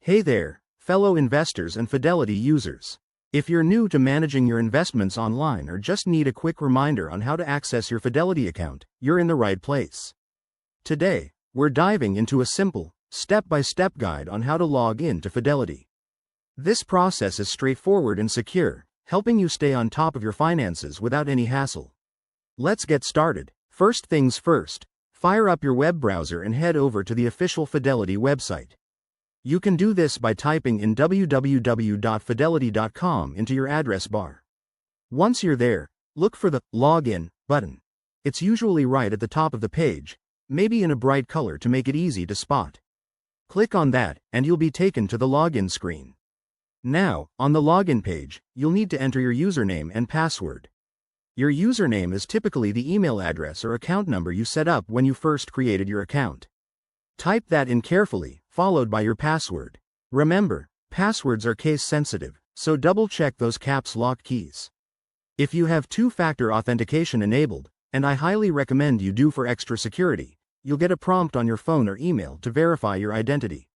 Hey there, fellow investors and Fidelity users. If you're new to managing your investments online or just need a quick reminder on how to access your Fidelity account, you're in the right place. Today, we're diving into a simple, step-by-step guide on how to log in to Fidelity. This process is straightforward and secure, helping you stay on top of your finances without any hassle. Let's get started. First things first, fire up your web browser and head over to the official Fidelity website. You can do this by typing in www.fidelity.com into your address bar. Once you're there, look for the Login button. It's usually right at the top of the page, maybe in a bright color to make it easy to spot. Click on that, and you'll be taken to the login screen. Now, on the login page, you'll need to enter your username and password. Your username is typically the email address or account number you set up when you first created your account. Type that in carefully, followed by your password. Remember, passwords are case-sensitive, so double-check those caps lock keys. If you have two-factor authentication enabled, and I highly recommend you do for extra security, you'll get a prompt on your phone or email to verify your identity.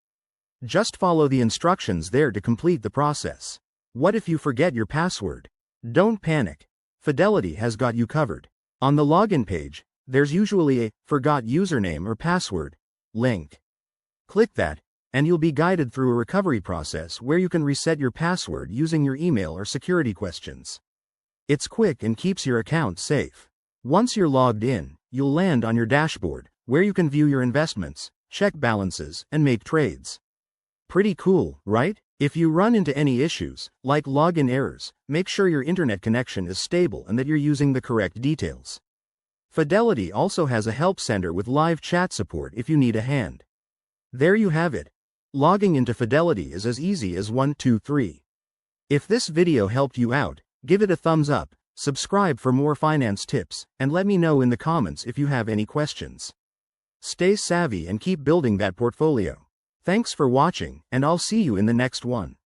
Just follow the instructions there to complete the process. What if you forget your password? Don't panic. Fidelity has got you covered. On the login page, there's usually a "Forgot username or password" link. Click that, and you'll be guided through a recovery process where you can reset your password using your email or security questions. It's quick and keeps your account safe. Once you're logged in, you'll land on your dashboard, where you can view your investments, check balances, and make trades. Pretty cool, right? If you run into any issues, like login errors, make sure your internet connection is stable and that you're using the correct details. Fidelity also has a help center with live chat support if you need a hand. There you have it. Logging into Fidelity is as easy as 1, 2, 3. If this video helped you out, give it a thumbs up, subscribe for more finance tips, and let me know in the comments if you have any questions. Stay savvy and keep building that portfolio. Thanks for watching, and I'll see you in the next one.